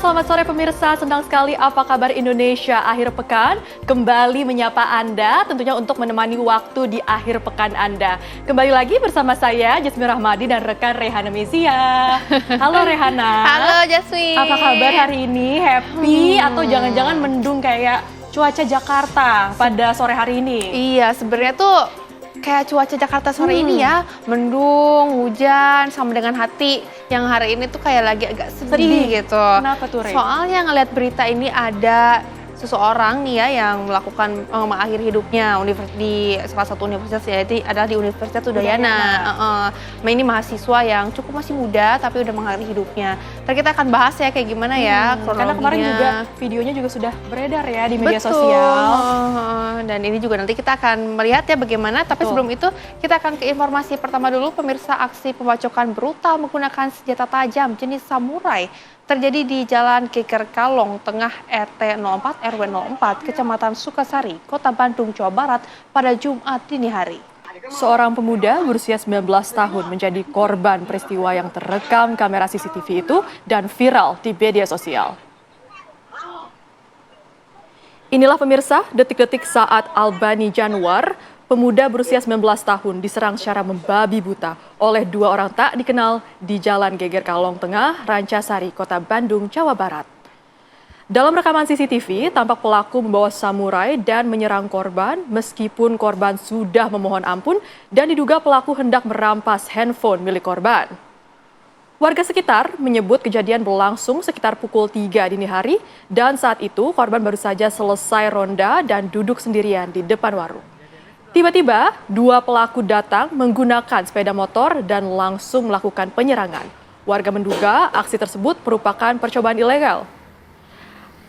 selamat sore pemirsa. Senang sekali apa kabar Indonesia akhir pekan. Kembali menyapa Anda tentunya untuk menemani waktu di akhir pekan Anda. Kembali lagi bersama saya Jasmine Rahmadi dan rekan Rehana Mezia. Halo Rehana. Halo Jasmine. Apa kabar hari ini? Happy atau jangan-jangan mendung kayak cuaca Jakarta pada sore hari ini? Iya, sebenarnya tuh kayak cuaca Jakarta sore ini ya, mendung, hujan, sama dengan hati yang hari ini tuh kayak lagi agak sedih gitu. Kenapa tuh, Re? Soalnya ngeliat berita ini ada seseorang nih ya yang melakukan mengakhiri hidupnya di salah satu universitas, yaitu adalah di Universitas Udayana. Ini mahasiswa yang cukup masih muda tapi udah mengakhiri hidupnya. Ntar kita akan bahas ya kayak gimana ya kronologinya. Karena kemarin juga videonya juga sudah beredar ya di media Betul. sosial. Dan ini juga nanti kita akan melihat ya bagaimana, tapi sebelum itu kita akan ke informasi pertama dulu. Pemirsa, aksi pembacokan brutal menggunakan senjata tajam jenis samurai terjadi di Jalan Geger Kalong, Tengah RT 04 RW 04, Kecamatan Sukasari, Kota Bandung, Jawa Barat pada Jumat dini hari. Seorang pemuda berusia 19 tahun menjadi korban peristiwa yang terekam kamera CCTV itu dan viral di media sosial. Inilah pemirsa detik-detik saat Albani Januar, pemuda berusia 19 tahun diserang secara membabi buta oleh dua orang tak dikenal di Jalan Geger Kalong Tengah, Rancasari, Kota Bandung, Jawa Barat. Dalam rekaman CCTV, tampak pelaku membawa samurai dan menyerang korban meskipun korban sudah memohon ampun dan diduga pelaku hendak merampas handphone milik korban. Warga sekitar menyebut kejadian berlangsung sekitar pukul 3 dini hari dan saat itu korban baru saja selesai ronda dan duduk sendirian di depan warung. Tiba-tiba, dua pelaku datang menggunakan sepeda motor dan langsung melakukan penyerangan. Warga menduga aksi tersebut merupakan percobaan ilegal.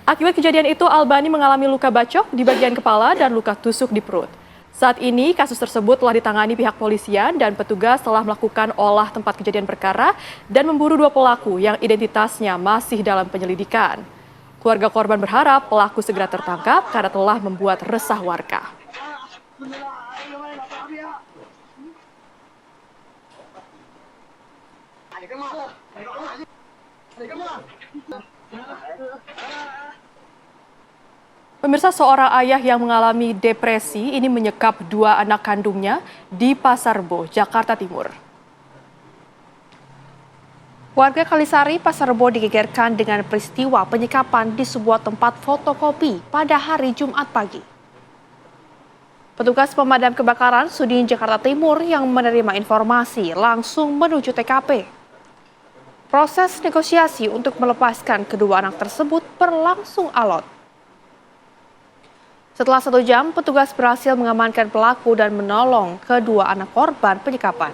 Akibat kejadian itu, Albani mengalami luka bacok di bagian kepala dan luka tusuk di perut. Saat ini, kasus tersebut telah ditangani pihak polisian dan petugas telah melakukan olah tempat kejadian perkara dan memburu dua pelaku yang identitasnya masih dalam penyelidikan. Keluarga korban berharap pelaku segera tertangkap karena telah membuat resah warga. Pemirsa, seorang ayah yang mengalami depresi ini menyekap dua anak kandungnya di Pasar Rebo, Jakarta Timur. Warga Kalisari, Pasar Rebo digegerkan dengan peristiwa penyekapan di sebuah tempat fotokopi pada hari Jumat pagi. Petugas pemadam kebakaran Sudin Jakarta Timur yang menerima informasi langsung menuju TKP. Proses negosiasi untuk melepaskan kedua anak tersebut berlangsung alot. Setelah 1 jam, petugas berhasil mengamankan pelaku dan menolong kedua anak korban penyekapan.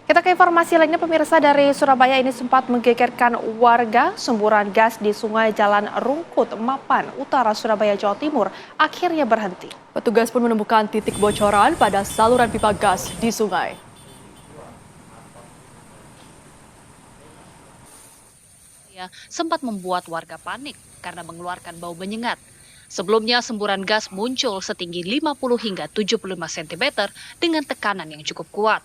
Kita ke informasi lainnya, pemirsa. Dari Surabaya ini sempat menggegerkan warga. Semburan gas di Sungai Jalan Rungkut, Mapan, Utara Surabaya, Jawa Timur akhirnya berhenti. Petugas pun menemukan titik bocoran pada saluran pipa gas di sungai. Sempat membuat warga panik karena mengeluarkan bau menyengat. Sebelumnya semburan gas muncul setinggi 50 hingga 75 cm dengan tekanan yang cukup kuat.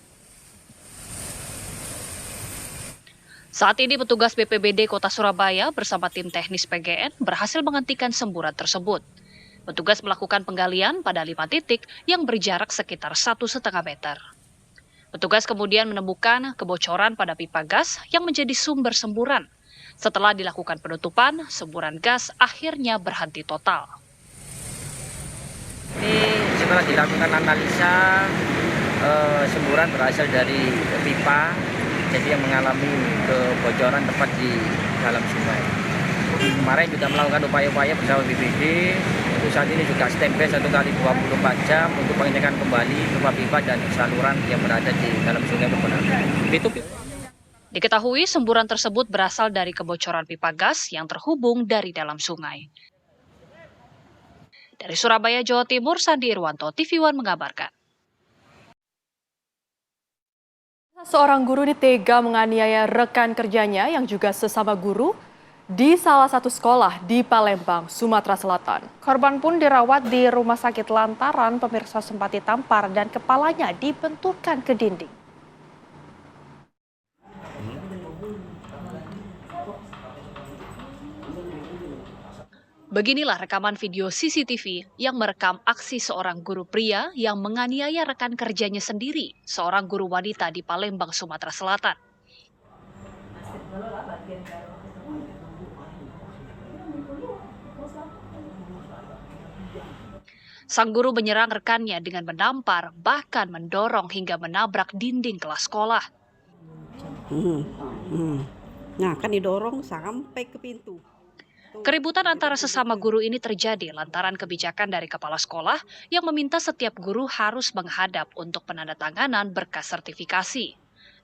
Saat ini petugas BPBD Kota Surabaya bersama tim teknis PGN berhasil menghentikan semburan tersebut. Petugas melakukan penggalian pada 5 titik yang berjarak sekitar 1,5 meter. Petugas kemudian menemukan kebocoran pada pipa gas yang menjadi sumber semburan. Setelah dilakukan penutupan, semburan gas akhirnya berhenti total. Ini setelah dilakukan analisa, semburan berasal dari pipa. Jadi yang mengalami kebocoran tepat di dalam sungai. Kemarin juga melakukan upaya-upaya bersama BPBD. Untuk saat ini juga standby 1 kali 24 jam untuk pengecekan kembali pipa-pipa dan saluran yang berada di dalam sungai menggunakan. Diketahui semburan tersebut berasal dari kebocoran pipa gas yang terhubung dari dalam sungai. Dari Surabaya, Jawa Timur, Sandi Irwanto, TV One mengabarkan. Seorang guru tega menganiaya rekan kerjanya yang juga sesama guru di salah satu sekolah di Palembang, Sumatera Selatan. Korban pun dirawat di rumah sakit lantaran pemirsa sempat ditampar dan kepalanya dibenturkan ke dinding. Beginilah rekaman video CCTV yang merekam aksi seorang guru pria yang menganiaya rekan kerjanya sendiri, seorang guru wanita di Palembang, Sumatera Selatan. Sang guru menyerang rekannya dengan menampar, bahkan mendorong hingga menabrak dinding kelas sekolah. Nah, kan didorong sampai ke pintu. Keributan antara sesama guru ini terjadi lantaran kebijakan dari kepala sekolah yang meminta setiap guru harus menghadap untuk penandatanganan berkas sertifikasi.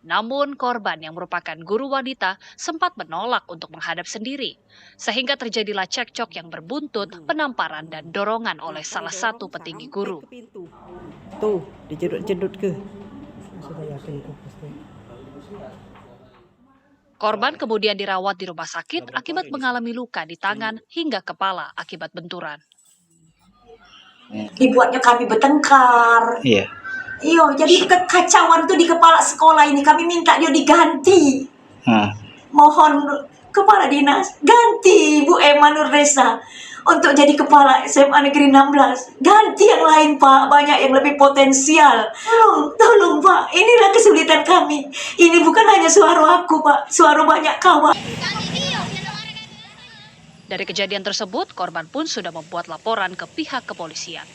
Namun korban yang merupakan guru wanita sempat menolak untuk menghadap sendiri, sehingga terjadilah cekcok yang berbuntut, penamparan dan dorongan oleh salah satu petinggi guru. Tuh, dijedut-jedut ke. Sudah yakin itu pasti. Korban kemudian dirawat di rumah sakit akibat mengalami luka di tangan hingga kepala akibat benturan. Dibuatnya kami bertengkar. Iya. Iyo, jadi kekacauan tuh di kepala sekolah ini. Kami minta dia diganti. Mohon kepala dinas ganti Bu Emma Nurdesa untuk jadi kepala SMA Negeri 16. Ganti yang lain Pak, banyak yang lebih potensial. Tolong Pak, inilah kesulitan kami. Ini bukan hanya suara aku Pak, suara banyak kawan. Dari kejadian tersebut, korban pun sudah membuat laporan ke pihak kepolisian.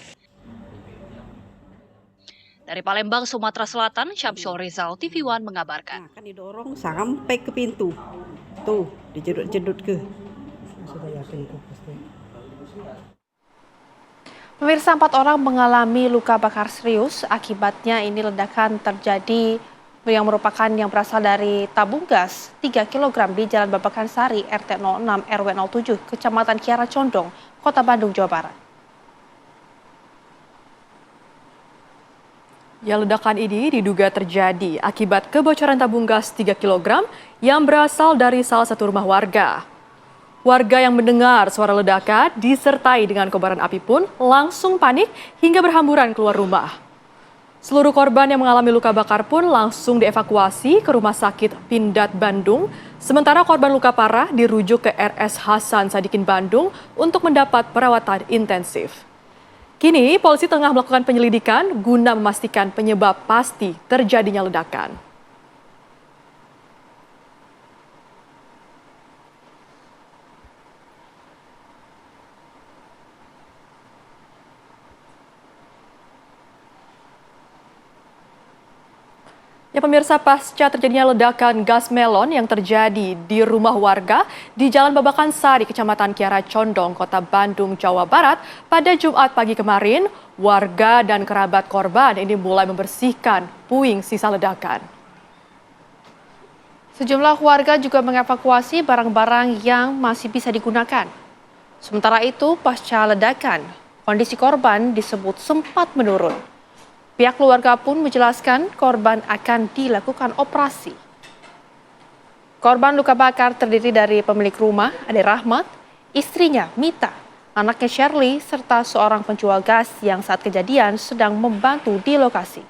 Dari Palembang, Sumatera Selatan, Syamsul Rizal, TV One mengabarkan. Nah, kan didorong sampai ke pintu. Tuh, dijedut-jedut ke. Sudah yakin itu pasti. Pemirsa, 4 orang mengalami luka bakar serius. Akibatnya ini ledakan terjadi yang merupakan yang berasal dari tabung gas 3 kg di Jalan Babakan Sari, RT 06 RW 07, Kecamatan Kiara Condong, Kota Bandung, Jawa Barat. Ya, ledakan ini diduga terjadi akibat kebocoran tabung gas 3 kg yang berasal dari salah satu rumah warga. Warga yang mendengar suara ledakan disertai dengan kobaran api pun langsung panik hingga berhamburan keluar rumah. Seluruh korban yang mengalami luka bakar pun langsung dievakuasi ke Rumah Sakit Pindad Bandung, sementara korban luka parah dirujuk ke RS Hasan Sadikin Bandung untuk mendapat perawatan intensif. Kini polisi tengah melakukan penyelidikan guna memastikan penyebab pasti terjadinya ledakan. Ya pemirsa, pasca terjadinya ledakan gas melon yang terjadi di rumah warga di Jalan Babakan Sari, Kecamatan Kiara Condong, Kota Bandung, Jawa Barat pada Jumat pagi kemarin, warga dan kerabat korban ini mulai membersihkan puing sisa ledakan. Sejumlah warga juga mengevakuasi barang-barang yang masih bisa digunakan. Sementara itu, pasca ledakan, kondisi korban disebut sempat menurun. Pihak keluarga pun menjelaskan korban akan dilakukan operasi. Korban luka bakar terdiri dari pemilik rumah, Ade Rahmat, istrinya Mita, anaknya Shirley, serta seorang penjual gas yang saat kejadian sedang membantu di lokasi.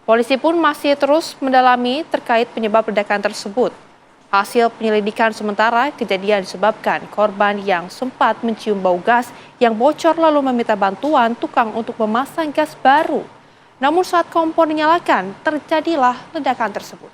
Polisi pun masih terus mendalami terkait penyebab ledakan tersebut. Hasil penyelidikan sementara, kejadian disebabkan korban yang sempat mencium bau gas yang bocor lalu meminta bantuan tukang untuk memasang gas baru. Namun saat kompor dinyalakan, terjadilah ledakan tersebut.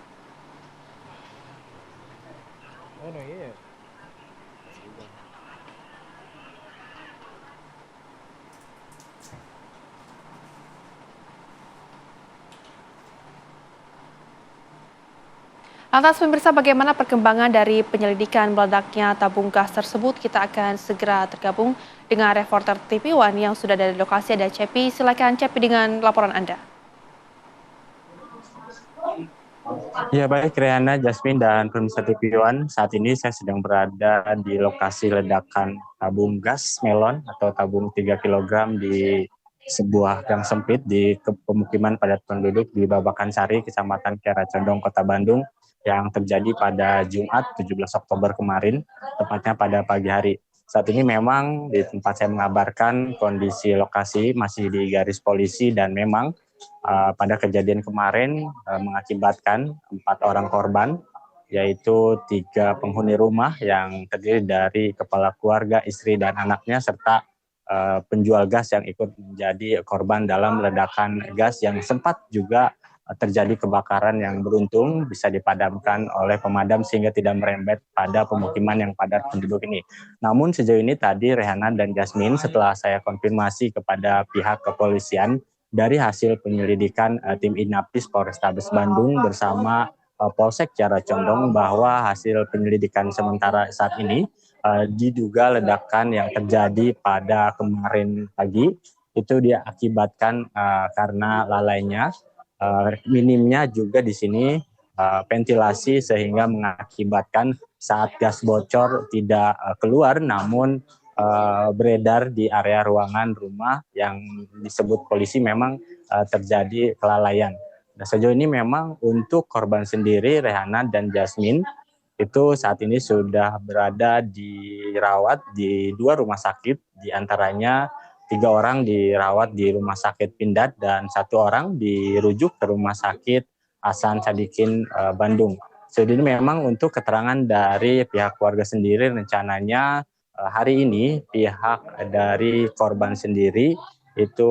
Lantas pemirsa, bagaimana perkembangan dari penyelidikan meledaknya tabung gas tersebut? Kita akan segera tergabung dengan reporter TV One yang sudah ada di lokasi, ada Cepi. Silakan Cepi dengan laporan Anda. Ya baik, Riana, Jasmine, dan pemirsa TV One. Saat ini saya sedang berada di lokasi ledakan tabung gas melon atau tabung 3 kg di sebuah gang sempit di pemukiman padat penduduk di Babakan Sari, Kecamatan Kiara Condong, Kota Bandung, yang terjadi pada Jumat 17 Oktober kemarin, tepatnya pada pagi hari. Saat ini memang di tempat saya mengabarkan kondisi lokasi masih di garis polisi dan memang pada kejadian kemarin mengakibatkan 4 orang korban, yaitu 3 penghuni rumah yang terdiri dari kepala keluarga, istri, dan anaknya, serta penjual gas yang ikut menjadi korban dalam ledakan gas yang sempat juga terjadi kebakaran yang beruntung bisa dipadamkan oleh pemadam sehingga tidak merembet pada pemukiman yang padat penduduk ini. Namun sejauh ini tadi Rehana dan Jasmine, setelah saya konfirmasi kepada pihak kepolisian dari hasil penyelidikan tim Inapis Polrestabes Bandung bersama Polsek Kiara Condong, bahwa hasil penyelidikan sementara saat ini diduga ledakan yang terjadi pada kemarin pagi itu diakibatkan karena lalainya, minimnya juga di sini ventilasi sehingga mengakibatkan saat gas bocor tidak keluar namun beredar di area ruangan rumah yang disebut polisi memang terjadi kelalaian. Nah, sejauh ini memang untuk korban sendiri, Rehana dan Jasmine, itu saat ini sudah berada dirawat di 2 rumah sakit, diantaranya 3 orang dirawat di Rumah Sakit Pindad dan 1 orang dirujuk ke Rumah Sakit Hasan Sadikin Bandung. Jadi ini memang untuk keterangan dari pihak keluarga sendiri, rencananya hari ini pihak dari korban sendiri itu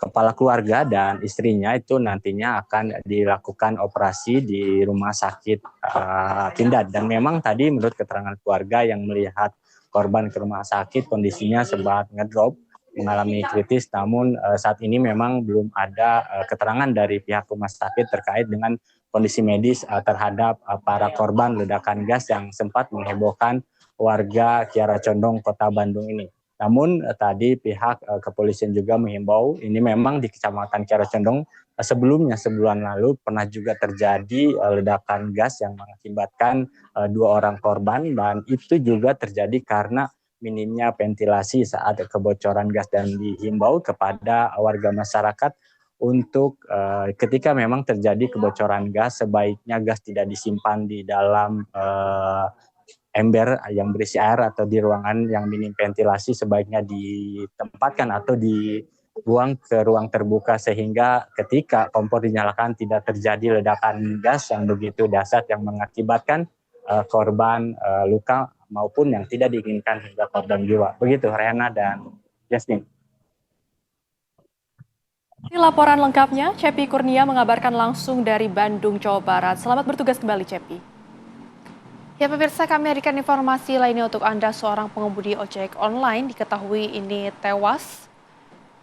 kepala keluarga dan istrinya itu nantinya akan dilakukan operasi di Rumah Sakit Pindad. Dan memang tadi menurut keterangan keluarga yang melihat korban ke rumah sakit kondisinya sempat ngedrop, mengalami kritis, namun saat ini memang belum ada keterangan dari pihak rumah sakit terkait dengan kondisi medis terhadap para korban ledakan gas yang sempat menghebohkan warga Kiara Condong, Kota Bandung ini. Namun tadi pihak kepolisian juga menghimbau, ini memang di Kecamatan Kiara Condong sebelumnya sebulan lalu pernah juga terjadi ledakan gas yang mengakibatkan 2 orang korban, dan itu juga terjadi karena minimnya ventilasi saat kebocoran gas, dan dihimbau kepada warga masyarakat untuk ketika memang terjadi kebocoran gas, sebaiknya gas tidak disimpan di dalam ember yang berisi air atau di ruangan yang minim ventilasi, sebaiknya ditempatkan atau dibuang ke ruang terbuka sehingga ketika kompor dinyalakan tidak terjadi ledakan gas yang begitu dahsyat yang mengakibatkan korban luka maupun yang tidak diinginkan hingga korban jiwa. Begitu Rehana dan Jasmine. Ini laporan lengkapnya, Cepi Kurnia mengabarkan langsung dari Bandung, Jawa Barat. Selamat bertugas kembali, Cepi. Ya pemirsa, kami hadirkan informasi lainnya untuk Anda. Seorang pengemudi ojek online diketahui ini tewas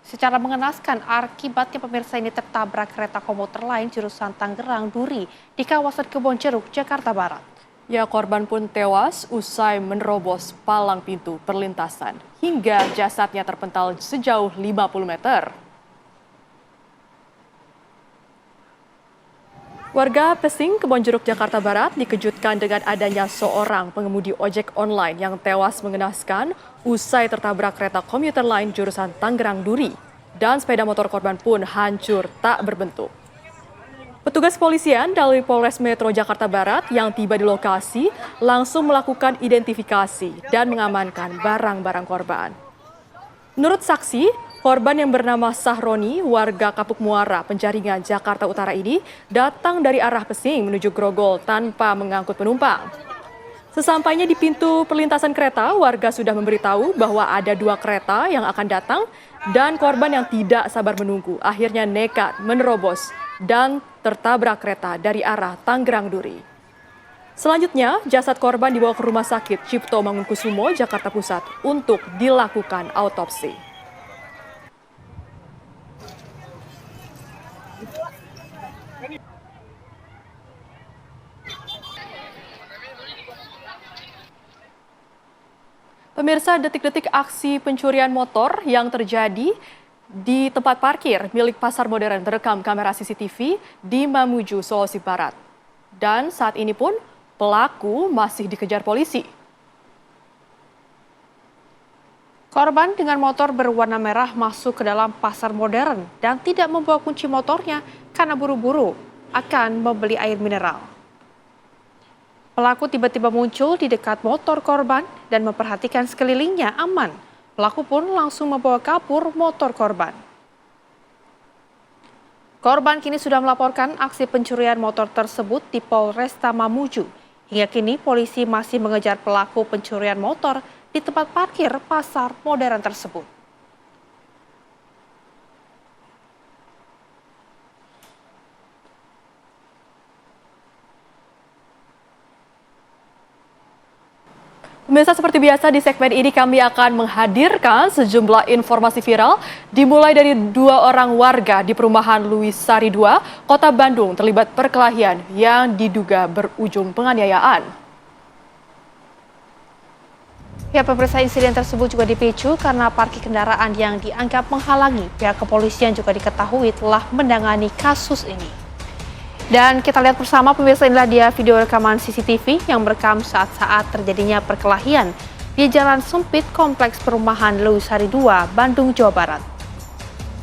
secara mengenaskan. Akibatnya pemirsa ini tertabrak kereta komuter lain jurusan Tangerang Duri di kawasan Kebonjeruk, Jakarta Barat. Ya, korban pun tewas usai menerobos palang pintu perlintasan hingga jasadnya terpental sejauh 50 meter. Warga Pesing, Kebonjeruk, Jakarta Barat dikejutkan dengan adanya seorang pengemudi ojek online yang tewas mengenaskan usai tertabrak kereta komuter lain jurusan Tangerang Duri, dan sepeda motor korban pun hancur tak berbentuk. Petugas kepolisian dari Polres Metro Jakarta Barat yang tiba di lokasi langsung melakukan identifikasi dan mengamankan barang-barang korban. Menurut saksi, korban yang bernama Sahroni, warga Kapuk Muara, Penjaringan, Jakarta Utara ini datang dari arah Pesing menuju Grogol tanpa mengangkut penumpang. Sesampainya di pintu perlintasan kereta, warga sudah memberitahu bahwa ada 2 kereta yang akan datang dan korban yang tidak sabar menunggu akhirnya nekat menerobos dan tertabrak kereta dari arah Tangerang Duri. Selanjutnya, jasad korban dibawa ke Rumah Sakit Cipto Mangunkusumo, Jakarta Pusat untuk dilakukan autopsi. Pemirsa, detik-detik aksi pencurian motor yang terjadi di tempat parkir milik Pasar Modern terekam kamera CCTV di Mamuju, Sulawesi Barat. Dan saat ini pun pelaku masih dikejar polisi. Korban dengan motor berwarna merah masuk ke dalam pasar modern dan tidak membawa kunci motornya karena buru-buru akan membeli air mineral. Pelaku tiba-tiba muncul di dekat motor korban dan memperhatikan sekelilingnya aman. Pelaku pun langsung membawa kabur motor korban. Korban kini sudah melaporkan aksi pencurian motor tersebut di Polresta Mamuju. Hingga kini polisi masih mengejar pelaku pencurian motor di tempat parkir pasar modern tersebut. Pemirsa, seperti biasa di segmen ini kami akan menghadirkan sejumlah informasi viral dimulai dari 2 orang warga di perumahan Louis Sari 2, Kota Bandung terlibat perkelahian yang diduga berujung penganiayaan. Ya, pemirsa, insiden tersebut juga dipicu karena parkir kendaraan yang dianggap menghalangi. Pihak kepolisian juga diketahui telah menangani kasus ini. Dan kita lihat bersama pemirsa, inilah dia video rekaman CCTV yang merekam saat-saat terjadinya perkelahian di jalan sempit kompleks perumahan Louis Sari 2, Bandung, Jawa Barat.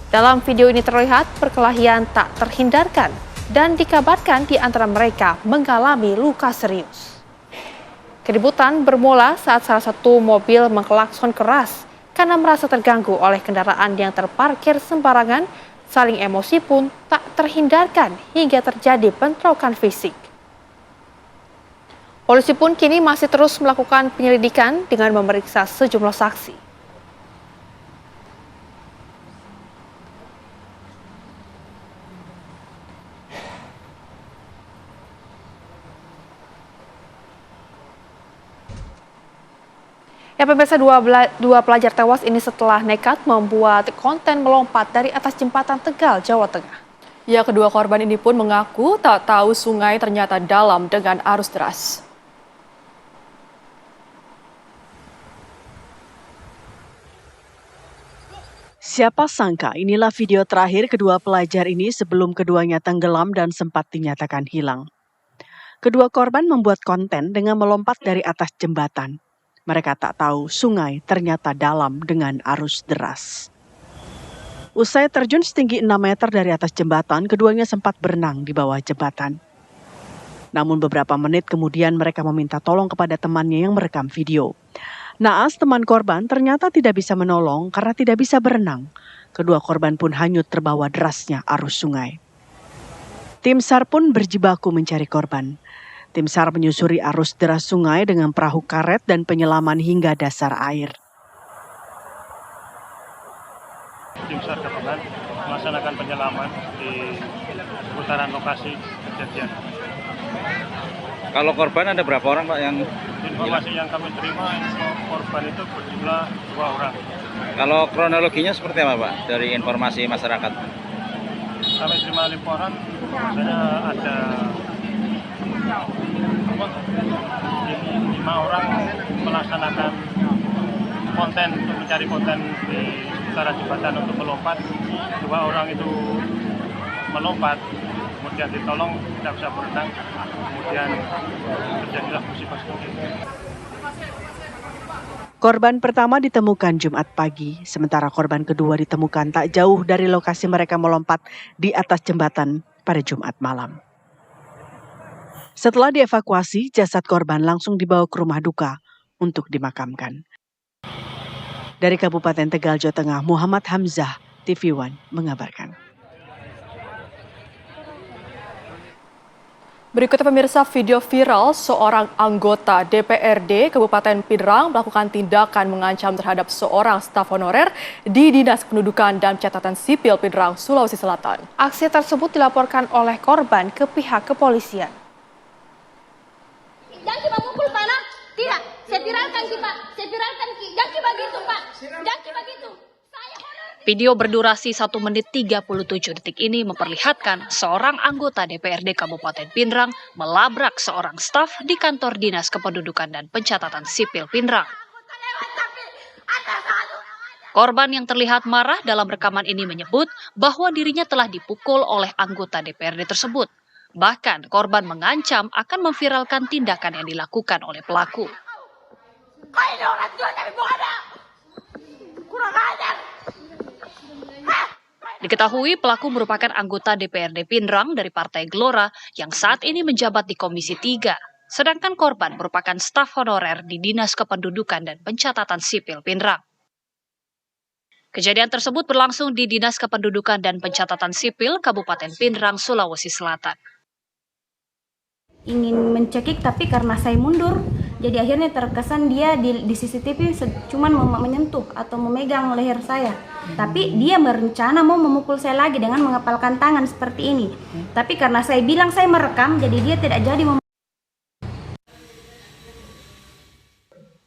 Dalam video ini terlihat perkelahian tak terhindarkan dan dikabarkan di antara mereka mengalami luka serius. Keributan bermula saat salah satu mobil mengklakson keras karena merasa terganggu oleh kendaraan yang terparkir sembarangan. Saling emosi pun tak terhindarkan hingga terjadi bentrokan fisik. Polisi pun kini masih terus melakukan penyelidikan dengan memeriksa sejumlah saksi. Ya, pemirsa, dua pelajar tewas ini setelah nekat membuat konten melompat dari atas jembatan Tegal, Jawa Tengah. Ya, kedua korban ini pun mengaku tak tahu sungai ternyata dalam dengan arus deras. Siapa sangka inilah video terakhir kedua pelajar ini sebelum keduanya tenggelam dan sempat dinyatakan hilang. Kedua korban membuat konten dengan melompat dari atas jembatan. Mereka tak tahu sungai ternyata dalam dengan arus deras. Usai terjun setinggi 6 meter dari atas jembatan, keduanya sempat berenang di bawah jembatan. Namun beberapa menit kemudian mereka meminta tolong kepada temannya yang merekam video. Naas, teman korban, ternyata tidak bisa menolong karena tidak bisa berenang. Kedua korban pun hanyut terbawa derasnya arus sungai. Tim SAR pun berjibaku mencari korban. Tim SAR menyusuri arus deras sungai dengan perahu karet dan penyelaman hingga dasar air. Tim SAR gabungan melaksanakan penyelaman di seputaran lokasi kejadian. Kalau korban ada berapa orang, Pak, yang informasi yang kami terima, korban itu berjumlah 2 orang. Kalau kronologinya seperti apa, Pak, dari informasi masyarakat? Kami terima laporan bahwasanya ada 5 orang melaksanakan konten untuk mencari konten di seputaran jembatan untuk melompat. 2 orang itu melompat, kemudian ditolong tidak bisa berenang, kemudian terjadilah musibah seperti itu. Korban pertama ditemukan Jumat pagi, sementara korban kedua ditemukan tak jauh dari lokasi mereka melompat di atas jembatan pada Jumat malam. Setelah dievakuasi, jasad korban langsung dibawa ke rumah duka untuk dimakamkan. Dari Kabupaten Tegal, Jawa Tengah, Muhammad Hamzah, TV One mengabarkan. Berikutnya pemirsa, video viral seorang anggota DPRD Kabupaten Pindrang melakukan tindakan mengancam terhadap seorang staf honorer di Dinas Kependudukan dan Catatan Sipil Pindrang, Sulawesi Selatan. Aksi tersebut dilaporkan oleh korban ke pihak kepolisian. Jangan coba mukul Pak, nah. Tidak, saya viralkan Ki Pak, jangan coba gitu Pak, jangan coba gitu. Video berdurasi 1 menit 37 detik ini memperlihatkan seorang anggota DPRD Kabupaten Pindrang melabrak seorang staf di kantor Dinas Kependudukan dan Pencatatan Sipil Pindrang. Korban yang terlihat marah dalam rekaman ini menyebut bahwa dirinya telah dipukul oleh anggota DPRD tersebut. Bahkan korban mengancam akan memviralkan tindakan yang dilakukan oleh pelaku. Diketahui pelaku merupakan anggota DPRD Pindrang dari Partai Gelora yang saat ini menjabat di Komisi 3. Sedangkan korban merupakan staf honorer di Dinas Kependudukan dan Pencatatan Sipil Pindrang. Kejadian tersebut berlangsung di Dinas Kependudukan dan Pencatatan Sipil Kabupaten Pindrang, Sulawesi Selatan. Ingin mencekik tapi karena saya mundur, jadi akhirnya terkesan dia di CCTV cuman menyentuh atau memegang leher saya. Tapi dia berencana mau memukul saya lagi dengan mengepalkan tangan seperti ini. Tapi karena saya bilang saya merekam, jadi dia tidak jadi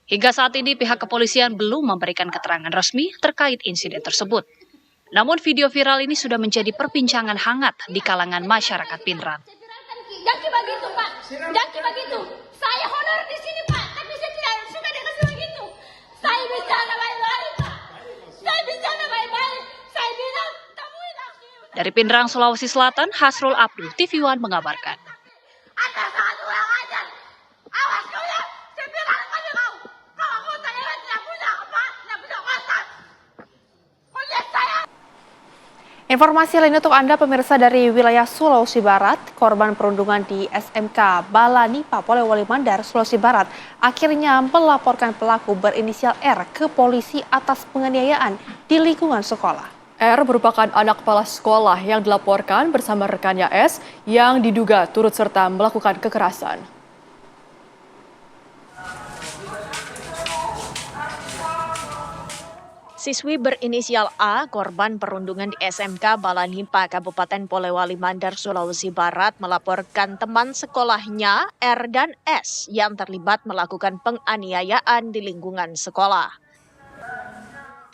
Hingga saat ini pihak kepolisian belum memberikan keterangan resmi terkait insiden tersebut. Namun video viral ini sudah menjadi perbincangan hangat di kalangan masyarakat Pindrang. Jangan begitu, Pak. Jangan begitu. Saya honor di sini, Pak. Tapi saya tidak suka dikasih begitu. Saya bicara baik-baik, Pak. Saya bicara baik-baik. Saya bilang, kamu ini. Dari Pindrang, Sulawesi Selatan, Hasrul Abdul, TV One mengabarkan. Anda sangat kurang ajar. Awas kau ya. Saya bilang pada kau. Kalau kau saya tidak punya apa, tidak punya otak. Kau lihat saya. Informasi lain untuk Anda pemirsa dari wilayah Sulawesi Barat, korban perundungan di SMK Balanipa, Polewali Mandar, Sulawesi Barat, akhirnya melaporkan pelaku berinisial R ke polisi atas penganiayaan di lingkungan sekolah. R merupakan anak kepala sekolah yang dilaporkan bersama rekannya S yang diduga turut serta melakukan kekerasan. Siswi berinisial A, korban perundungan di SMK Balanipa, Kabupaten Polewali Mandar, Sulawesi Barat, melaporkan teman sekolahnya R dan S yang terlibat melakukan penganiayaan di lingkungan sekolah.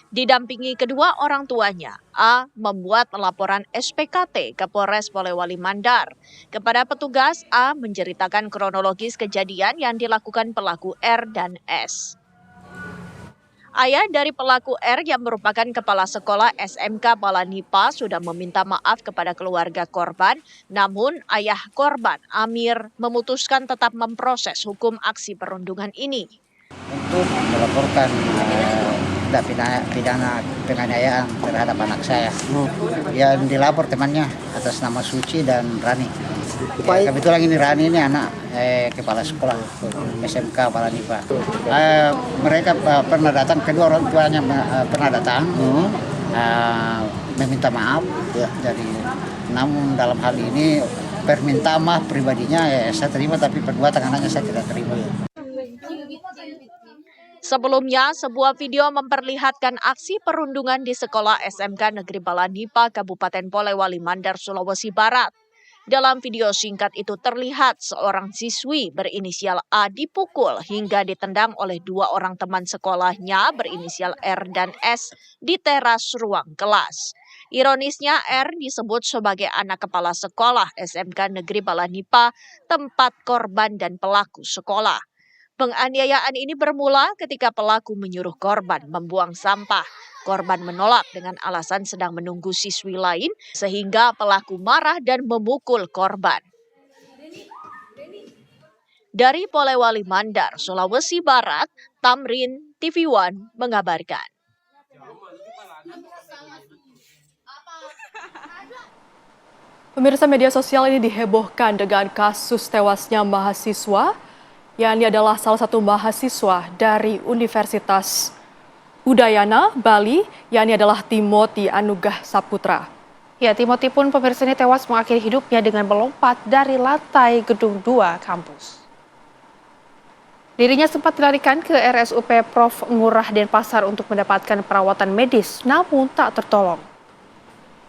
Didampingi kedua orang tuanya, A membuat laporan SPKT ke Polres Polewali Mandar. Kepada petugas, A menceritakan kronologis kejadian yang dilakukan pelaku R dan S. Ayah dari pelaku R yang merupakan kepala sekolah SMK Balanipa sudah meminta maaf kepada keluarga korban, namun ayah korban, Amir, memutuskan tetap memproses hukum aksi perundungan ini. Untuk melaporkan pidana penganiayaan terhadap anak saya. Yang dilapor temannya atas nama Suci dan Rani. Ya, kebetulan ini Rani ini anak kepala sekolah SMK Balanipa. Mereka pernah datang, kedua orang tuanya pernah datang meminta maaf. Jadi, namun dalam hal ini permintaan maaf pribadinya saya terima, tapi perbuatan anaknya saya tidak terima. Sebelumnya, sebuah video memperlihatkan aksi perundungan di sekolah SMK Negeri Balanipa, Kabupaten Polewali Mandar, Sulawesi Barat. Dalam video singkat itu terlihat seorang siswi berinisial A dipukul hingga ditendang oleh dua orang teman sekolahnya berinisial R dan S di teras ruang kelas. Ironisnya R disebut sebagai anak kepala sekolah SMK Negeri Balanipa, tempat korban dan pelaku sekolah. Penganiayaan ini bermula ketika pelaku menyuruh korban membuang sampah. Korban menolak dengan alasan sedang menunggu siswi lain, sehingga pelaku marah dan memukul korban. Dari Polewali Mandar, Sulawesi Barat, Tamrin, TV One mengabarkan. Pemirsa, media sosial ini dihebohkan dengan kasus tewasnya mahasiswa, yang adalah salah satu mahasiswa dari Universitas Udayana, Bali, yang adalah Timothy Anugah Saputra. Ya, Timothy pun pemirsa ini tewas mengakhiri hidupnya dengan melompat dari lantai gedung 2 kampus. Dirinya sempat dilarikan ke RSUP Prof. Ngurah Denpasar untuk mendapatkan perawatan medis, namun tak tertolong.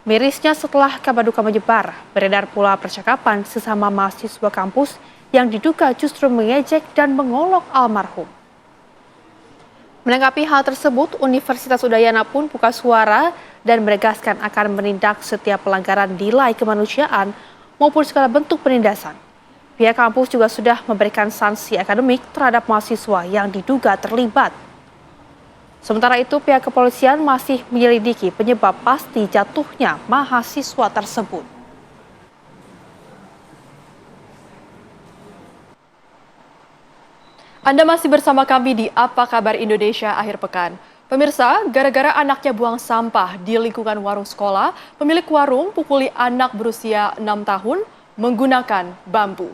Mirisnya setelah kabar duka menyebar, beredar pula percakapan sesama mahasiswa kampus yang diduga justru mengejek dan mengolok almarhum. Menanggapi hal tersebut, Universitas Udayana pun buka suara dan menegaskan akan menindak setiap pelanggaran nilai kemanusiaan maupun segala bentuk penindasan. Pihak kampus juga sudah memberikan sanksi akademik terhadap mahasiswa yang diduga terlibat. Sementara itu, pihak kepolisian masih menyelidiki penyebab pasti jatuhnya mahasiswa tersebut. Anda masih bersama kami di Apa Kabar Indonesia akhir pekan. Pemirsa, gara-gara anaknya buang sampah di lingkungan warung sekolah, pemilik warung pukuli anak berusia 6 tahun menggunakan bambu.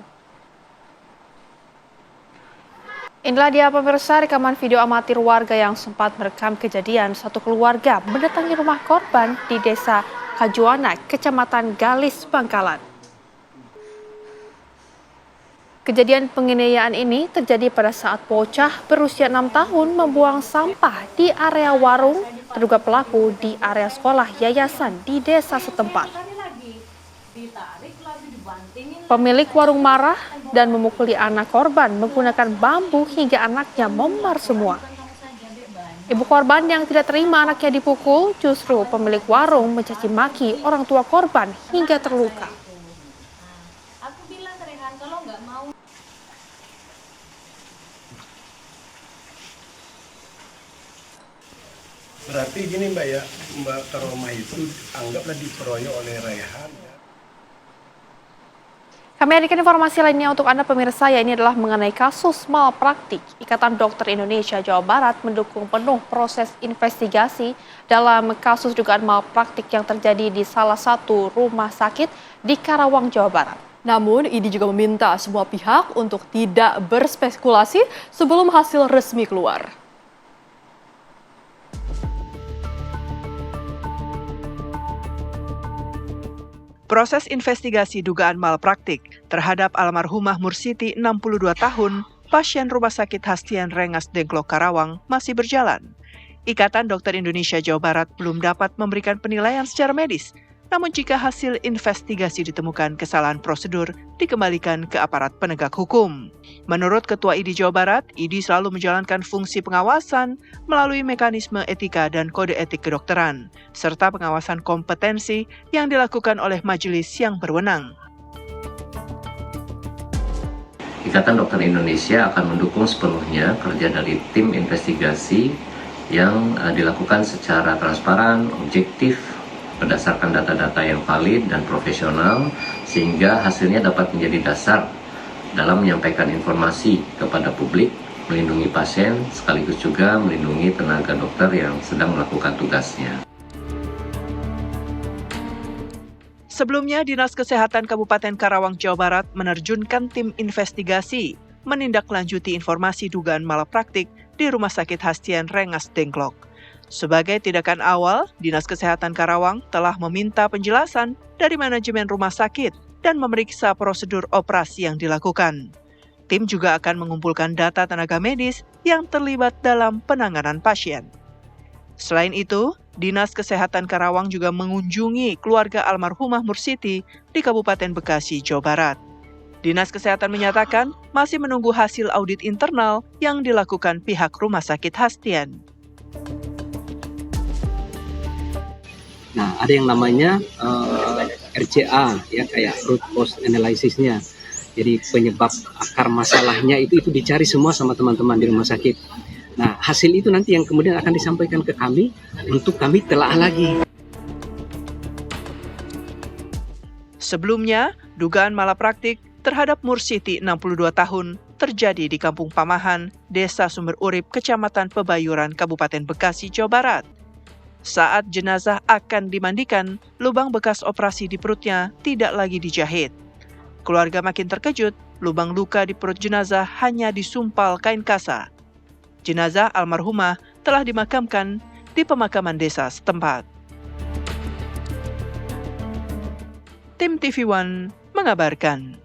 Inilah dia pemirsa rekaman video amatir warga yang sempat merekam kejadian satu keluarga mendatangi rumah korban di Desa Kajuana, Kecamatan Galis, Bangkalan. Kejadian penganiayaan ini terjadi pada saat bocah berusia 6 tahun membuang sampah di area warung, terduga pelaku di area sekolah yayasan di desa setempat. Pemilik warung marah dan memukuli anak korban menggunakan bambu hingga anaknya memar semua. Ibu korban yang tidak terima anaknya dipukul, justru pemilik warung mencaci maki orang tua korban hingga terluka. Berarti gini Mbak ya, Mbak Karomah itu anggaplah dikeroyok oleh Raihan. Kami hadirkan informasi lainnya untuk Anda pemirsa, ya ini adalah mengenai kasus malpraktik. Ikatan Dokter Indonesia Jawa Barat mendukung penuh proses investigasi dalam kasus dugaan malpraktik yang terjadi di salah satu rumah sakit di Karawang, Jawa Barat. Namun, IDI juga meminta semua pihak untuk tidak berspekulasi sebelum hasil resmi keluar. Proses investigasi dugaan malpraktik terhadap almarhumah Mursiti 62 tahun, pasien Rumah Sakit Hastian Rengas Dengklok Karawang masih berjalan. Ikatan Dokter Indonesia Jawa Barat belum dapat memberikan penilaian secara medis, namun jika hasil investigasi ditemukan kesalahan prosedur, dikembalikan ke aparat penegak hukum. Menurut Ketua IDI Jawa Barat, IDI selalu menjalankan fungsi pengawasan melalui mekanisme etika dan kode etik kedokteran, serta pengawasan kompetensi yang dilakukan oleh majelis yang berwenang. Ikatan Dokter Indonesia akan mendukung sepenuhnya kerja dari tim investigasi yang dilakukan secara transparan, objektif, berdasarkan data-data yang valid dan profesional, sehingga hasilnya dapat menjadi dasar dalam menyampaikan informasi kepada publik, melindungi pasien, sekaligus juga melindungi tenaga dokter yang sedang melakukan tugasnya. Sebelumnya, Dinas Kesehatan Kabupaten Karawang, Jawa Barat menerjunkan tim investigasi menindaklanjuti informasi dugaan malpraktik di Rumah Sakit Hastian Rengas Dengklok. Sebagai tindakan awal, Dinas Kesehatan Karawang telah meminta penjelasan dari manajemen rumah sakit dan memeriksa prosedur operasi yang dilakukan. Tim juga akan mengumpulkan data tenaga medis yang terlibat dalam penanganan pasien. Selain itu, Dinas Kesehatan Karawang juga mengunjungi keluarga almarhumah Mursiti di Kabupaten Bekasi, Jawa Barat. Dinas Kesehatan menyatakan masih menunggu hasil audit internal yang dilakukan pihak Rumah Sakit Hastian. Nah, ada yang namanya RCA, ya kayak root cause analysis-nya. Jadi penyebab akar masalahnya itu dicari semua sama teman-teman di rumah sakit. Nah, hasil itu nanti yang kemudian akan disampaikan ke kami untuk kami telah lagi. Sebelumnya, dugaan malapraktik terhadap Mursiti 62 tahun terjadi di Kampung Pamahan, Desa Sumber Urip, Kecamatan Pebayuran, Kabupaten Bekasi, Jawa Barat. Saat jenazah akan dimandikan, lubang bekas operasi di perutnya tidak lagi dijahit. Keluarga makin terkejut, lubang luka di perut jenazah hanya disumpal kain kasa. Jenazah almarhumah telah dimakamkan di pemakaman desa setempat. Tim TV One mengabarkan.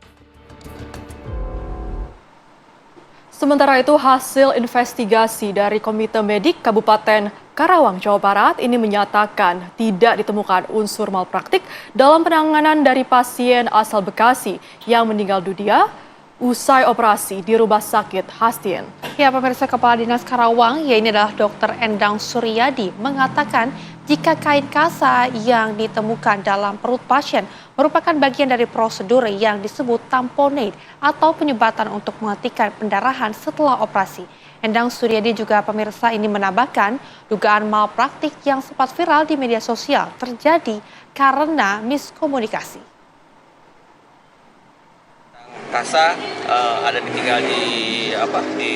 Sementara itu, hasil investigasi dari Komite Medik Kabupaten Karawang, Jawa Barat ini menyatakan tidak ditemukan unsur malpraktik dalam penanganan dari pasien asal Bekasi yang meninggal dunia usai operasi di Rumah Sakit Hastian. Ya, pemirsa, Kepala Dinas Karawang, ya ini adalah Dr. Endang Suryadi, mengatakan jika kain kasa yang ditemukan dalam perut pasien merupakan bagian dari prosedur yang disebut tamponade atau penyebatan untuk menghentikan pendarahan setelah operasi. Endang Suryadi juga pemirsa ini menambahkan dugaan malpraktik yang sempat viral di media sosial terjadi karena miskomunikasi. Kasa ada ditinggal di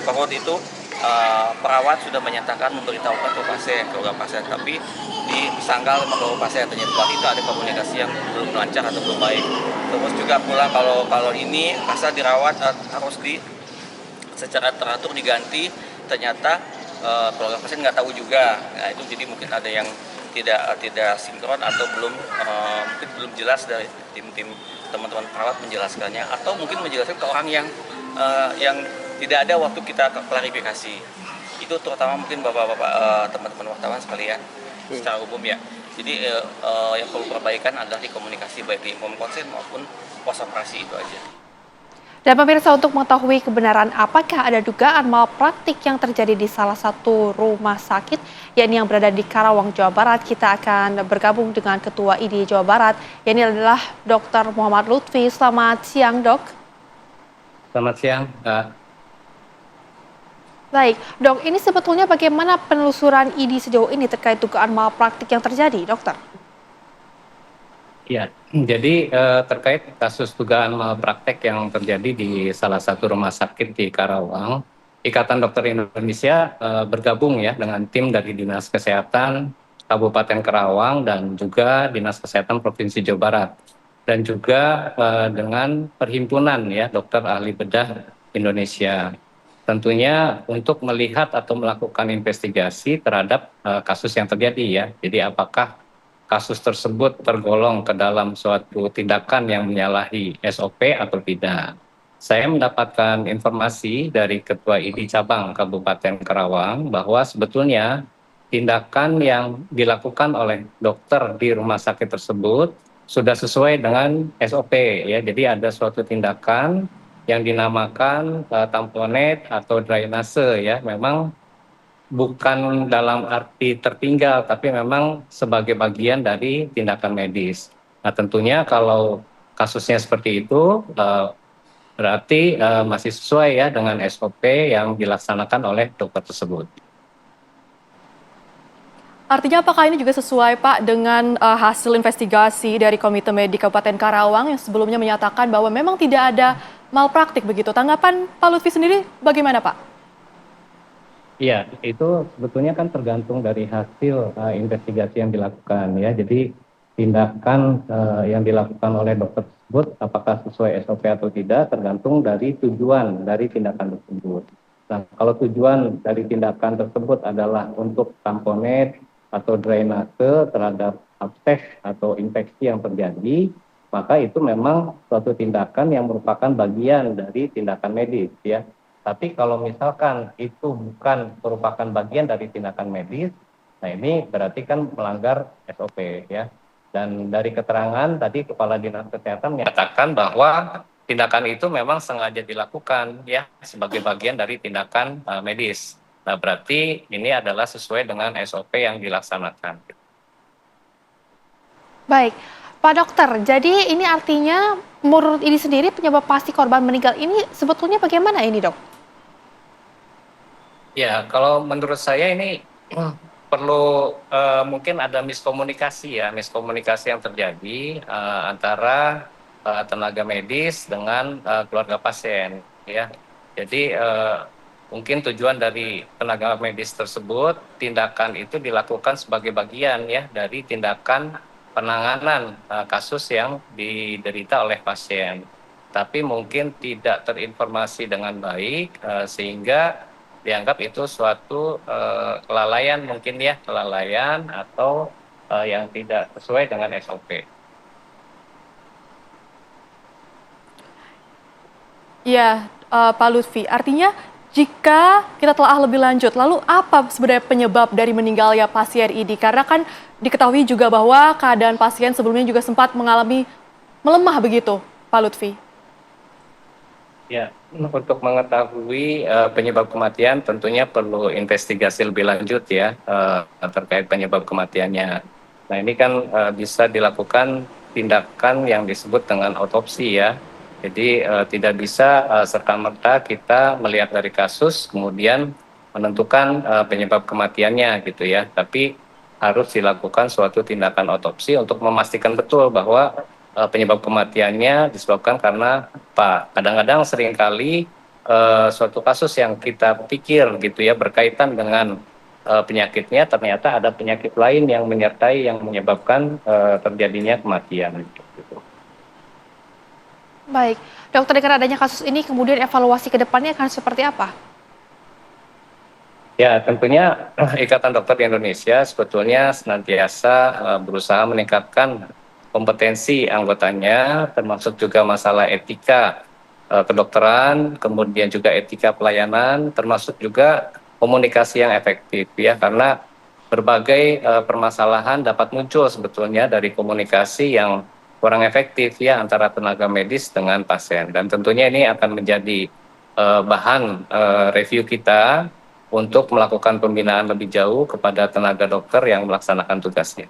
perut itu perawat sudah menyatakan memberitahukan ke pasien, keluarga pasien, tapi disangkal sama keluarga pasien. Ternyata itu ada komunikasi yang belum lancar atau belum baik. Terus juga pula kalau ini pasien dirawat harus secara teratur diganti, ternyata keluarga pasien nggak tahu juga. Nah itu jadi mungkin ada yang tidak sinkron atau mungkin belum jelas dari tim teman-teman perawat menjelaskannya, atau mungkin menjelaskan ke orang yang tidak ada waktu kita klarifikasi. Itu terutama mungkin bapak-bapak teman-teman wartawan sekalian secara umum ya. Jadi yang perlu perbaikan adalah di komunikasi baik di konsen maupun pos operasi, itu aja. Dan pemirsa, untuk mengetahui kebenaran apakah ada dugaan malpraktik yang terjadi di salah satu rumah sakit, yakni yang berada di Karawang, Jawa Barat, kita akan bergabung dengan Ketua ID Jawa Barat, yakni adalah Dr. Muhammad Lutfi. Selamat siang, Dok. Selamat siang, Kak. Baik, Dok, ini sebetulnya bagaimana penelusuran ID sejauh ini terkait dugaan malpraktik yang terjadi, Dokter? Ya, jadi terkait kasus dugaan malpraktek yang terjadi di salah satu rumah sakit di Karawang, Ikatan Dokter Indonesia bergabung ya dengan tim dari Dinas Kesehatan Kabupaten Karawang dan juga Dinas Kesehatan Provinsi Jawa Barat, dan juga dengan Perhimpunan ya Dokter Ahli Bedah Indonesia. Tentunya untuk melihat atau melakukan investigasi terhadap kasus yang terjadi ya. Jadi apakah kasus tersebut tergolong ke dalam suatu tindakan yang menyalahi SOP atau tidak. Saya mendapatkan informasi dari Ketua ID Cabang Kabupaten Karawang bahwa sebetulnya tindakan yang dilakukan oleh dokter di rumah sakit tersebut sudah sesuai dengan SOP ya. Jadi ada suatu tindakan yang dinamakan tamponet atau drainase ya. Memang bukan dalam arti tertinggal, tapi memang sebagai bagian dari tindakan medis. Nah tentunya kalau kasusnya seperti itu, berarti masih sesuai ya dengan SOP yang dilaksanakan oleh dokter tersebut. Artinya apakah ini juga sesuai Pak dengan hasil investigasi dari Komite Medik Kabupaten Karawang yang sebelumnya menyatakan bahwa memang tidak ada malpraktik begitu. Tanggapan Pak Lutfi sendiri bagaimana Pak? Iya, itu sebetulnya kan tergantung dari hasil investigasi yang dilakukan ya. Jadi tindakan yang dilakukan oleh dokter tersebut apakah sesuai SOP atau tidak tergantung dari tujuan dari tindakan tersebut. Nah, kalau tujuan dari tindakan tersebut adalah untuk tamponet atau drainase terhadap abses atau infeksi yang terjadi, maka itu memang suatu tindakan yang merupakan bagian dari tindakan medis ya. Tapi kalau misalkan itu bukan merupakan bagian dari tindakan medis, nah ini berarti kan melanggar SOP ya. Dan dari keterangan tadi Kepala Dinas Kesehatan menyatakan bahwa tindakan itu memang sengaja dilakukan ya sebagai bagian dari tindakan medis. Nah berarti ini adalah sesuai dengan SOP yang dilaksanakan. Baik, Pak Dokter, jadi ini artinya menurut ini sendiri penyebab pasti korban meninggal ini sebetulnya bagaimana ini, Dok? Ya, kalau menurut saya ini perlu mungkin ada miskomunikasi yang terjadi antara tenaga medis dengan keluarga pasien ya. Jadi mungkin tujuan dari tenaga medis tersebut tindakan itu dilakukan sebagai bagian ya dari tindakan penanganan kasus yang diderita oleh pasien. Tapi mungkin tidak terinformasi dengan baik sehingga dianggap itu suatu kelalaian mungkin ya, kelalaian atau yang tidak sesuai dengan SOP. Ya, Pak Lutfi, artinya jika kita telah lebih lanjut, lalu apa sebenarnya penyebab dari meninggalnya pasien ini? Karena kan diketahui juga bahwa keadaan pasien sebelumnya juga sempat mengalami melemah begitu, Pak Lutfi. Ya, untuk mengetahui penyebab kematian tentunya perlu investigasi lebih lanjut ya terkait penyebab kematiannya. Nah ini kan bisa dilakukan tindakan yang disebut dengan otopsi ya. Jadi tidak bisa serta-merta kita melihat dari kasus kemudian menentukan penyebab kematiannya gitu ya. Tapi harus dilakukan suatu tindakan otopsi untuk memastikan betul bahwa penyebab kematiannya disebabkan karena apa? Kadang-kadang seringkali suatu kasus yang kita pikir gitu ya berkaitan dengan penyakitnya, ternyata ada penyakit lain yang menyertai yang menyebabkan terjadinya kematian. Gitu. Baik, dokter, dengan adanya kasus ini kemudian evaluasi ke depannya akan seperti apa? Ya, tentunya Ikatan Dokter di Indonesia sebetulnya senantiasa berusaha meningkatkan kompetensi anggotanya, termasuk juga masalah etika kedokteran, kemudian juga etika pelayanan, termasuk juga komunikasi yang efektif ya, karena berbagai permasalahan dapat muncul sebetulnya dari komunikasi yang kurang efektif ya antara tenaga medis dengan pasien, dan tentunya ini akan menjadi bahan review kita untuk melakukan pembinaan lebih jauh kepada tenaga dokter yang melaksanakan tugasnya.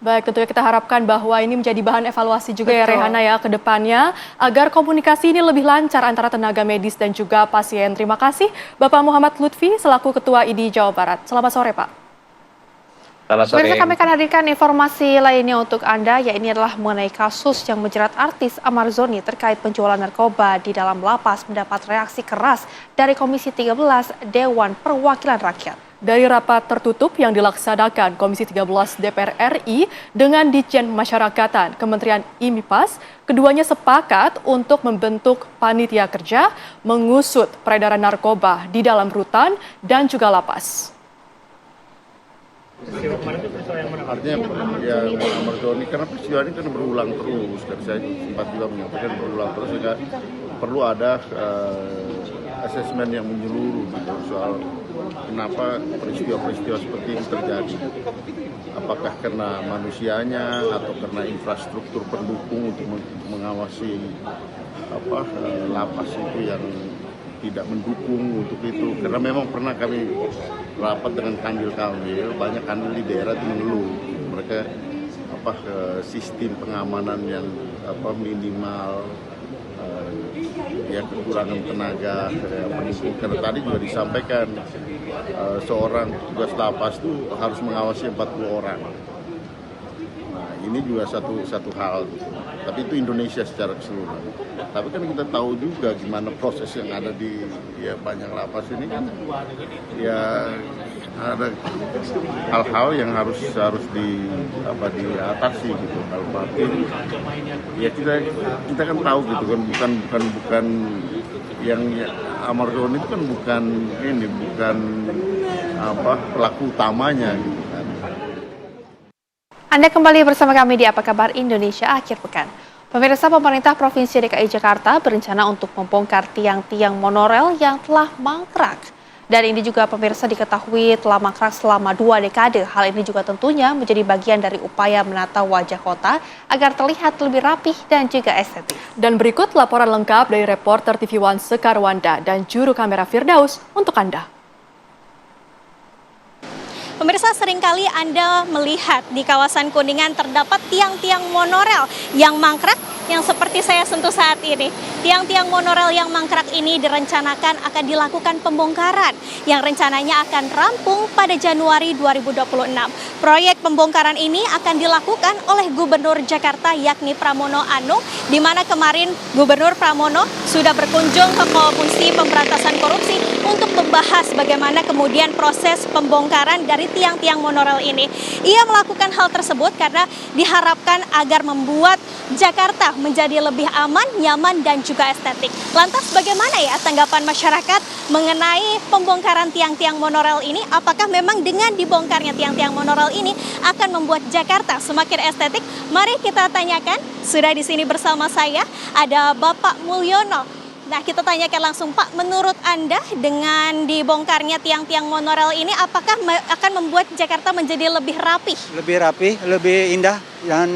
Baik, tentunya kita harapkan bahwa ini menjadi bahan evaluasi juga ya Rehana ya ke depannya, agar komunikasi ini lebih lancar antara tenaga medis dan juga pasien. Terima kasih Bapak Muhammad Lutfi selaku Ketua ID Jawa Barat. Selamat sore Pak. Selamat sore. Pemirsa, kami akan hadirkan informasi lainnya untuk Anda, yaitu adalah mengenai kasus yang menjerat artis Ahmad Zoni terkait penjualan narkoba di dalam lapas mendapat reaksi keras dari Komisi 13 Dewan Perwakilan Rakyat. Dari rapat tertutup yang dilaksanakan Komisi 13 DPR RI dengan Ditjen Masyarakatan Kementerian IMIPAS, keduanya sepakat untuk membentuk panitia kerja mengusut peredaran narkoba di dalam rutan dan juga lapas. Artinya ya Ahmad Zoni, karena peristiwa ini kan berulang terus, dan saya sempat juga menyampaikan berulang terus, sehingga perlu ada asesmen yang menyeluruh gitu, soal kenapa peristiwa-peristiwa seperti ini terjadi. Apakah karena manusianya atau karena infrastruktur pendukung untuk mengawasi lapas itu yang tidak mendukung untuk itu. Karena memang pernah kami rapat dengan kandil-kandil, banyak kandil di daerah itu mengeluh mereka sistem pengamanan yang minimal, ya kekurangan tenaga pendukung. Karena tadi juga disampaikan seorang tugas lapas itu harus mengawasi 40 orang. Nah, ini juga satu hal gitu. Tapi itu Indonesia secara keseluruhan. Tapi kan kita tahu juga gimana proses yang ada di banyak lapas ini kan, ya ada hal-hal yang harus diatasi gitu. Kalau berarti ya kita kan tahu gitu kan, bukan yang Ahmad Zoni itu kan bukan pelaku utamanya gitu kan. Anda kembali bersama kami di Apa Kabar Indonesia Akhir Pekan. Pemirsa, pemerintah Provinsi DKI Jakarta berencana untuk membongkar tiang-tiang monorel yang telah mangkrak. Dan ini juga pemirsa diketahui telah mangkrak selama 2 dekade. Hal ini juga tentunya menjadi bagian dari upaya menata wajah kota agar terlihat lebih rapih dan juga estetik. Dan berikut laporan lengkap dari reporter TV One Sekar Wanda dan juru kamera Firdaus untuk Anda. Pemirsa, seringkali Anda melihat di kawasan Kuningan terdapat tiang-tiang monorel yang mangkrak yang seperti saya sentuh saat ini. Tiang-tiang monorel yang mangkrak ini direncanakan akan dilakukan pembongkaran yang rencananya akan rampung pada Januari 2026. Proyek pembongkaran ini akan dilakukan oleh Gubernur Jakarta yakni Pramono Anung, di mana kemarin Gubernur Pramono sudah berkunjung ke Komisi Pemberantasan Korupsi untuk membahas bagaimana kemudian proses pembongkaran dari tiang-tiang monorel ini. Ia melakukan hal tersebut karena diharapkan agar membuat Jakarta menjadi lebih aman, nyaman, dan juga estetik. Lantas bagaimana ya tanggapan masyarakat mengenai pembongkaran tiang-tiang monorel ini? Apakah memang dengan dibongkarnya tiang-tiang monorel ini akan membuat Jakarta semakin estetik? Mari kita tanyakan. Sudah di sini bersama saya ada Bapak Mulyono. Nah, kita tanyakan langsung, Pak, menurut Anda dengan dibongkarnya tiang-tiang monorel ini apakah akan membuat Jakarta menjadi lebih rapih? Lebih rapih, lebih indah, dan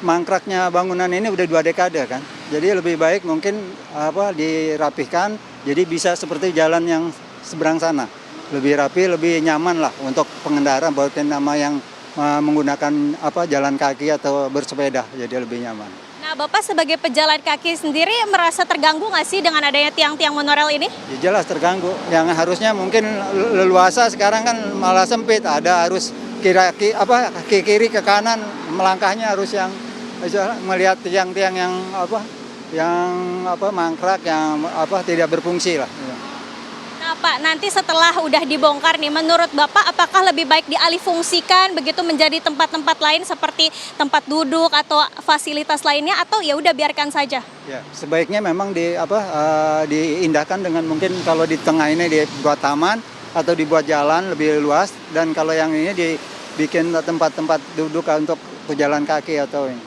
mangkraknya bangunan ini udah 2 dekade kan. Jadi lebih baik mungkin dirapihkan, jadi bisa seperti jalan yang seberang sana. Lebih rapi, lebih nyaman lah untuk pengendara, buat nama yang menggunakan jalan kaki atau bersepeda, jadi lebih nyaman. Nah, Bapak sebagai pejalan kaki sendiri merasa terganggu nggak sih dengan adanya tiang-tiang monorel ini? Ya, jelas terganggu. Yang harusnya mungkin leluasa sekarang kan malah sempit. Ada harus kiri ke kanan, melangkahnya harus yang melihat tiang-tiang yang mangkrak, yang tidak berfungsi lah. Nah Pak, nanti setelah udah dibongkar nih, menurut Bapak apakah lebih baik dialihfungsikan begitu menjadi tempat-tempat lain seperti tempat duduk atau fasilitas lainnya, atau ya udah biarkan saja? Ya, sebaiknya memang diindahkan dengan mungkin kalau di tengah ini dibuat taman atau dibuat jalan lebih luas, dan kalau yang ini dibikin tempat-tempat duduk untuk pejalan kaki atau ini.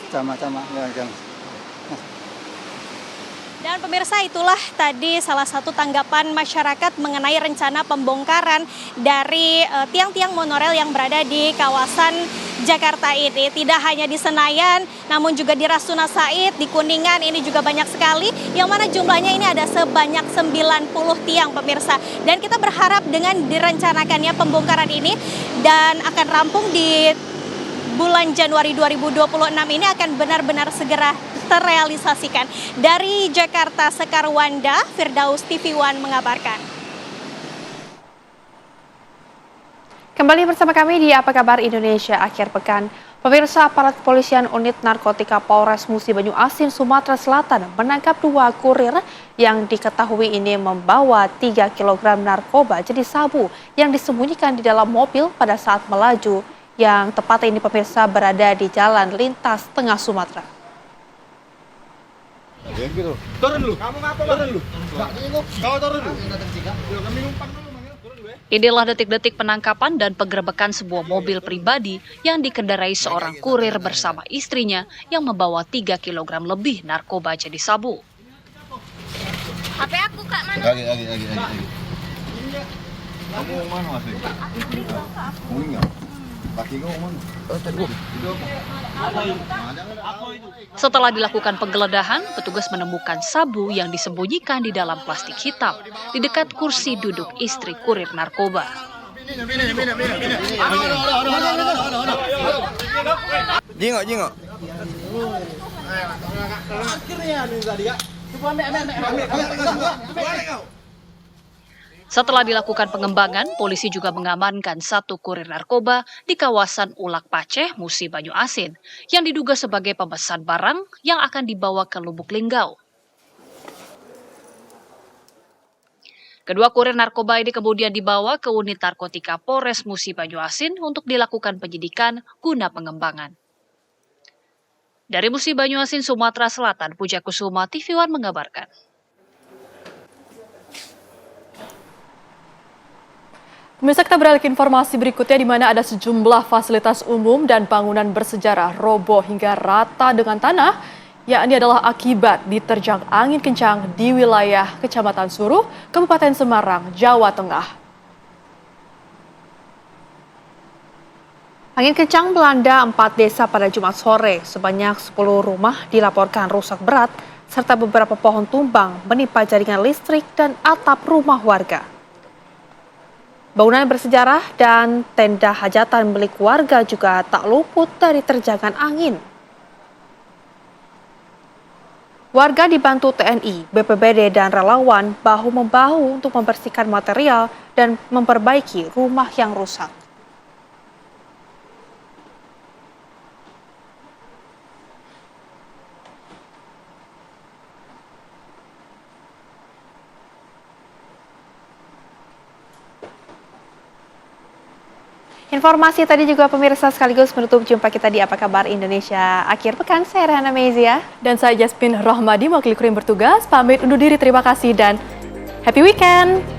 Sama-sama. Ya. Dan pemirsa, itulah tadi salah satu tanggapan masyarakat mengenai rencana pembongkaran dari tiang-tiang monorel yang berada di kawasan Jakarta ini. Tidak hanya di Senayan, namun juga di Rasuna Said, di Kuningan ini juga banyak sekali, yang mana jumlahnya ini ada sebanyak 90 tiang pemirsa. Dan kita berharap dengan direncanakannya pembongkaran ini dan akan rampung di bulan Januari 2026 ini akan benar-benar segera terrealisasikan. Dari Jakarta, Sekar Wanda, Firdaus TV One mengabarkan. Kembali bersama kami di Apa Kabar Indonesia akhir pekan. Pemirsa, aparat kepolisian unit narkotika Polres Musi Banyu Asin, Sumatera Selatan menangkap 2 kurir yang diketahui ini membawa 3 kg narkoba jenis sabu yang disembunyikan di dalam mobil pada saat melaju, yang tepat ini pemirsa berada di Jalan Lintas Tengah Sumatera. Turun dulu. Kamu ngapa? Turun dulu. Kau turun dulu. Kami numpang dulu. Inilah detik-detik penangkapan dan penggerebekan sebuah mobil pribadi yang dikendarai seorang kurir bersama istrinya yang membawa 3 kg lebih narkoba jenis sabu. HP aku Kak, mana? Lagi. Kamu mana masih? Punya. Setelah dilakukan penggeledahan, petugas menemukan sabu yang disembunyikan di dalam plastik hitam di dekat kursi duduk istri kurir narkoba. Jingok. Setelah dilakukan pengembangan, polisi juga mengamankan 1 kurir narkoba di kawasan Ulak Paceh, Musi Banyu Asin, yang diduga sebagai pemesan barang yang akan dibawa ke Lubuk Linggau. Kedua kurir narkoba ini kemudian dibawa ke unit narkotika Polres Musi Banyu Asin untuk dilakukan penyidikan guna pengembangan. Dari Musi Banyu Asin, Sumatera Selatan, Puja Kusuma, TV One mengabarkan. Pemirsa, kita beralih ke informasi berikutnya, di mana ada sejumlah fasilitas umum dan bangunan bersejarah roboh hingga rata dengan tanah, yakni adalah akibat diterjang angin kencang di wilayah Kecamatan Suruh, Kabupaten Semarang, Jawa Tengah. Angin kencang melanda 4 desa pada Jumat sore. Sebanyak 10 rumah dilaporkan rusak berat, serta beberapa pohon tumbang menimpa jaringan listrik dan atap rumah warga. Bangunan bersejarah dan tenda hajatan milik warga juga tak luput dari terjangan angin. Warga dibantu TNI, BPBD, dan relawan bahu-membahu untuk membersihkan material dan memperbaiki rumah yang rusak. Informasi tadi juga pemirsa sekaligus menutup jumpa kita di Apa Kabar Indonesia akhir pekan. Saya Rehana Mezia. Dan saya Jasmine Rohmadi, mewakili kru yang bertugas. Pamit undur diri, terima kasih dan happy weekend.